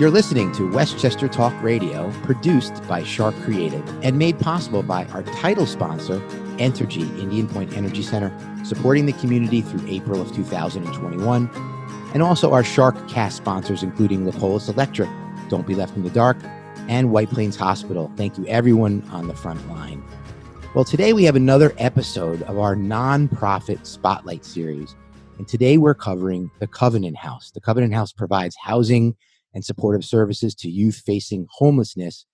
You're listening to Westchester Talk Radio, produced by Sharc Creative and made possible by our title sponsor, Entergy, Indian Point Energy Center, supporting the community through April of 2021, and also our Sharc cast sponsors, including Lipolis Electric, Don't Be Left in the Dark, and White Plains Hospital. Thank you, everyone on the front line. Well, today we have another episode of our nonprofit Spotlight series, and today we're covering the Covenant House. The Covenant House provides housing and supportive services to youth facing homelessness,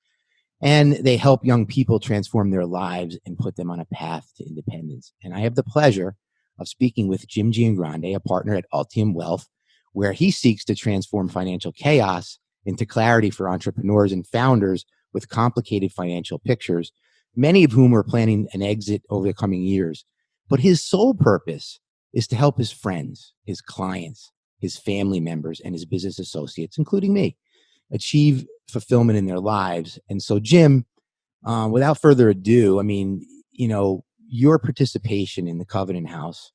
and they help young people transform their lives and put them on a path to independence. And I have the pleasure of speaking with Jim Giangrande, a partner at Altium Wealth, where he seeks to transform financial chaos into clarity for entrepreneurs and founders with complicated financial pictures, many of whom are planning an exit over the coming years. But his sole purpose is to help his friends, his clients, his family members, and his business associates, including me, achieve fulfillment in their lives. And so, Jim, without further ado, your participation in the Covenant House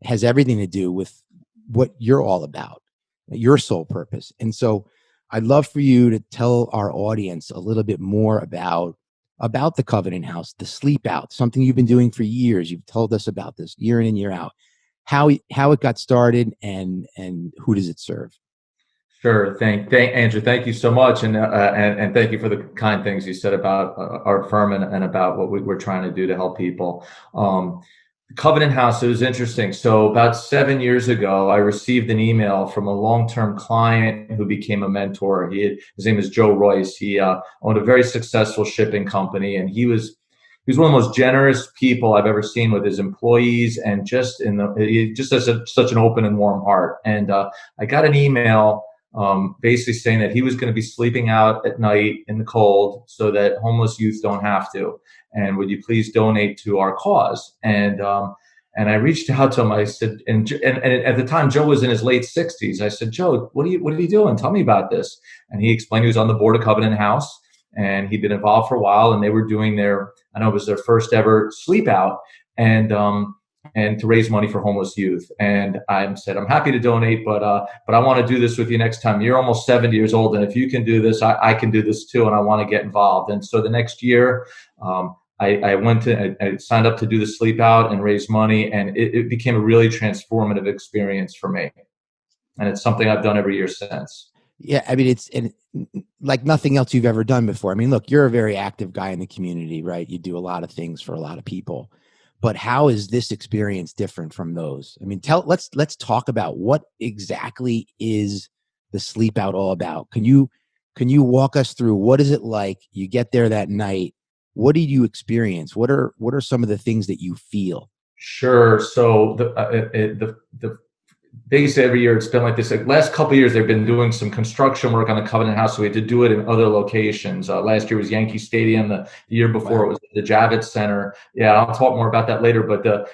has everything to do with what you're all about, your sole purpose. And so I'd love for you to tell our audience a little bit more about the Covenant House, the sleep out, something you've been doing for years. You've told us about this year in and year out, how it got started, and who does it serve? Sure. Thank Andrew. Thank you so much, and thank you for the kind things you said about our firm and about what we're trying to do to help people. The Covenant House, it was interesting. So about 7 years ago, I received an email from a long-term client who became a mentor. His name is Joe Royce. He owned a very successful shipping company, and he was one of the most generous people I've ever seen with his employees, and he just has such an open and warm heart. And I got an email basically saying that he was going to be sleeping out at night in the cold so that homeless youth don't have to. And would you please donate to our cause? And I reached out to him. I said, and at the time, Joe was in his late 60s. I said, Joe, what are you doing? Tell me about this. And he explained he was on the board of Covenant House, and he'd been involved for a while, and they were doing it was their first ever sleep out, and to raise money for homeless youth. And I said, I'm happy to donate, but I want to do this with you next time. You're almost 70 years old, and if you can do this, I can do this too, and I want to get involved. And so the next year, I signed up to do the sleep out and raise money, and it became a really transformative experience for me. And it's something I've done every year since. Yeah, it's like nothing else you've ever done before. Look, you're a very active guy in the community, right? You do a lot of things for a lot of people. But how is this experience different from those? Let's talk about what exactly is the sleep out all about. Can you walk us through what is it like? You get there that night. What did you experience? What are some of the things that you feel? Sure. So basically every year it's been like this. Like last couple of years, they've been doing some construction work on the Covenant House, so we had to do it in other locations. Last year was Yankee Stadium. The year before, wow, it was the Javits Center. Yeah, I'll talk more about that later. But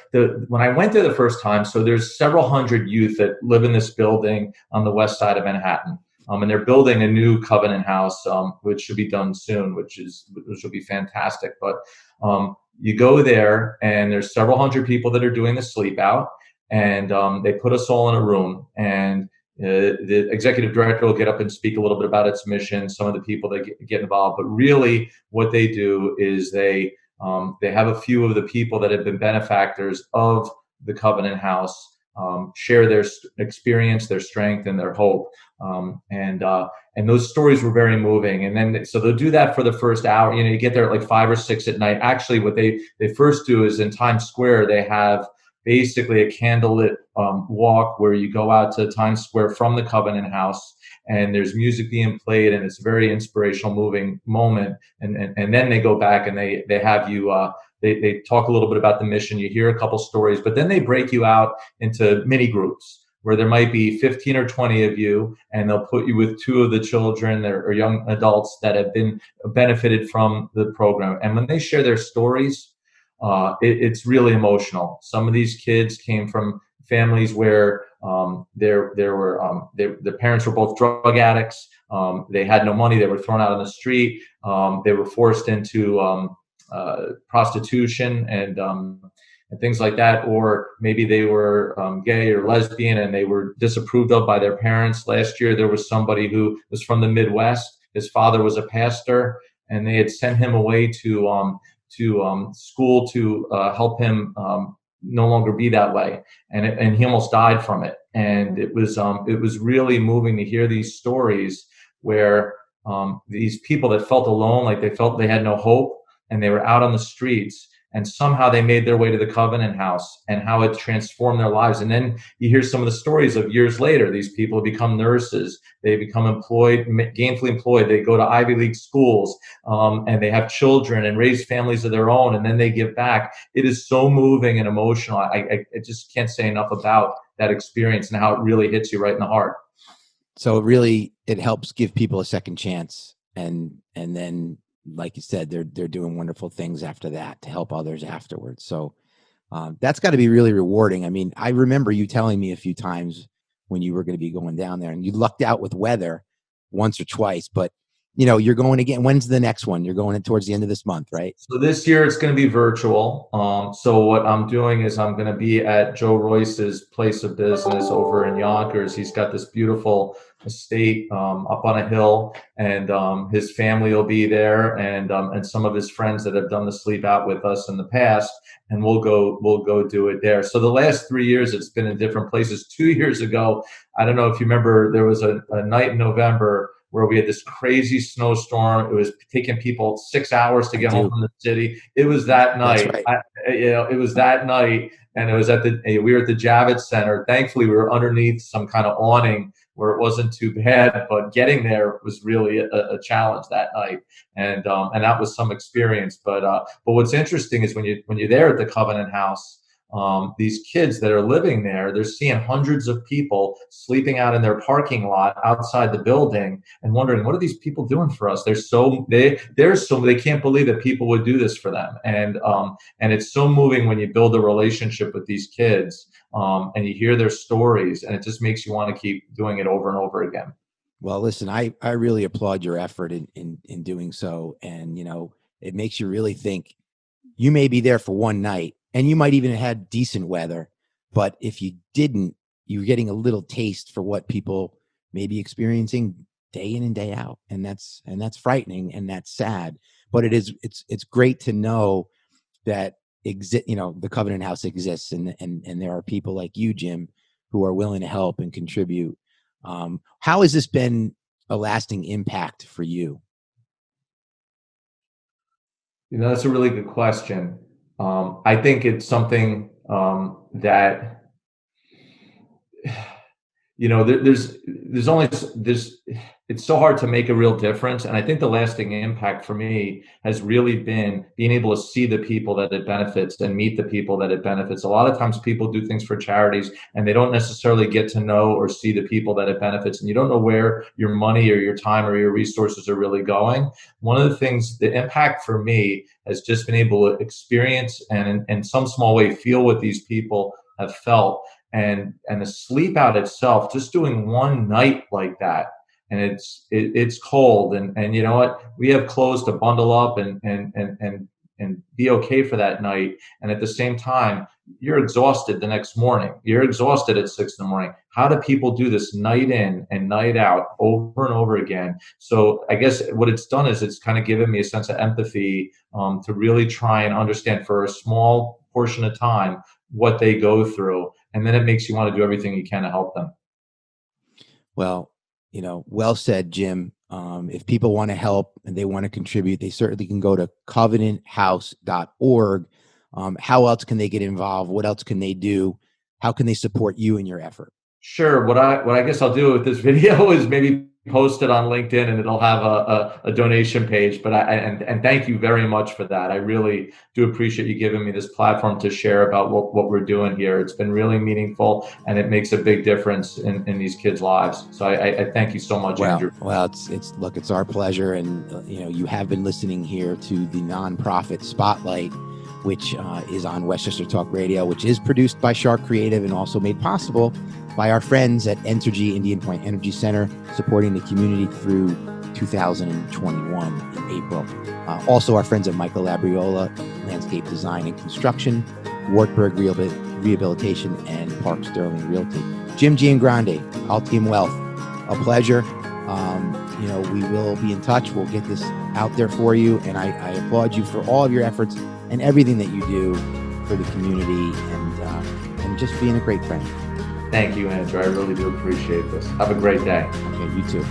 when I went there the first time, so there's several hundred youth that live in this building on the west side of Manhattan. And they're building a new Covenant House, which should be done soon, which will be fantastic. But you go there, and there's several hundred people that are doing the sleep out, and they put us all in a room. And the executive director will get up and speak a little bit about its mission, some of the people that get involved. But really, what they do is they have a few of the people that have been benefactors of the Covenant House share their experience, their strength, and their hope. And those stories were very moving. And then, so they'll do that for the first hour. You get there at like 5 or 6 at night. Actually, what they first do is in Times Square, they have basically a candlelit walk where you go out to Times Square from the Covenant House, and there's music being played, and it's a very inspirational, moving moment. And then they go back and they have you, they talk a little bit about the mission. You hear a couple stories, but then they break you out into mini groups where there might be 15 or 20 of you, and they'll put you with 2 of the children or young adults that have been benefited from the program. And when they share their stories, it's really emotional. Some of these kids came from families where their parents were both drug addicts. They had no money. They were thrown out on the street. They were forced into prostitution, and and things like that. Or maybe they were gay or lesbian and they were disapproved of by their parents. Last year, there was somebody who was from the Midwest. His father was a pastor, and they had sent him away to school to help him no longer be that way, and he almost died from it. And it was really moving to hear these stories where these people that felt alone, like they felt they had no hope, and they were out on the streets, and somehow they made their way to the Covenant House, and how it transformed their lives. And then you hear some of the stories of years later, these people have become nurses, they become employed, gainfully employed, they go to Ivy League schools, and they have children and raise families of their own, and then they give back. It is so moving and emotional. I just can't say enough about that experience and how it really hits you right in the heart. So it helps give people a second chance, and then, like you said, they're doing wonderful things after that to help others afterwards. So that's got to be really rewarding. I mean, I remember you telling me a few times when you were going to be going down there, and you lucked out with weather once or twice, but you're going again. When's the next one? You're going towards the end of this month, right? So this year it's going to be virtual. So what I'm doing is I'm going to be at Joe Royce's place of business over in Yonkers. He's got this beautiful estate up on a hill, and his family will be there, and some of his friends that have done the sleep out with us in the past, and we'll go do it there. So the last 3 years it's been in different places. 2 years ago, I don't know if you remember, there was a night in November where we had this crazy snowstorm. It was taking people 6 hours to get home from the city. It was that night. That's right. It was that night, and it was we were at the Javits Center. Thankfully, we were underneath some kind of awning where it wasn't too bad, but getting there was really a challenge that night, and that was some experience. But what's interesting is when you're there at the Covenant House, these kids that are living there, they're seeing hundreds of people sleeping out in their parking lot outside the building and wondering, what are these people doing for us? They can't believe that people would do this for them. And it's so moving when you build a relationship with these kids, and you hear their stories, and it just makes you want to keep doing it over and over again. Well, listen, I really applaud your effort in doing so. And, it makes you really think. You may be there for one night, and you might even have had decent weather, but if you didn't, you're getting a little taste for what people may be experiencing day in and day out. And that's frightening, and that's sad. But it's great to know that the Covenant House exists, and there are people like you, Jim, who are willing to help and contribute. How has this been a lasting impact for you? That's a really good question. I think it's something that it's so hard to make a real difference. And I think the lasting impact for me has really been being able to see the people that it benefits and meet the people that it benefits. A lot of times people do things for charities and they don't necessarily get to know or see the people that it benefits. And you don't know where your money or your time or your resources are really going. One of the things, the impact for me has just been able to experience and in some small way feel what these people have felt. And the sleep out itself, just doing one night like that, and it's cold, and you know what, we have clothes to bundle up and be okay for that night. And at the same time, you're exhausted the next morning. You're exhausted at 6 a.m. How do people do this night in and night out over and over again? So I guess what it's done is it's kind of given me a sense of empathy to really try and understand for a small portion of time what they go through. And then it makes you want to do everything you can to help them. Well, well said, Jim. If people want to help and they want to contribute, they certainly can go to covenanthouse.org. How else can they get involved? What else can they do? How can they support you in your effort? Sure. What I guess I'll do with this video is maybe post it on LinkedIn, and it'll have a donation page. But and thank you very much for that. I really do appreciate you giving me this platform to share about what we're doing here. It's been really meaningful, and it makes a big difference in these kids' lives. So I thank you so much, Andrew. Well, it's our pleasure, and you have been listening here to the Nonprofit Spotlight, which is on Westchester Talk Radio, which is produced by Sharc Creative and also made possible by our friends at Entergy Indian Point Energy Center, supporting the community through 2021 in April. Also, our friends at Michael Labriola, Landscape Design and Construction, Wartburg Rehabilitation, and Park Sterling Realty. Jim Giangrande, Altium Wealth, a pleasure. We will be in touch. We'll get this out there for you. And I applaud you for all of your efforts and everything that you do for the community and just being a great friend. Thank you, Andrew. I really do appreciate this. Have a great day. Okay, you too.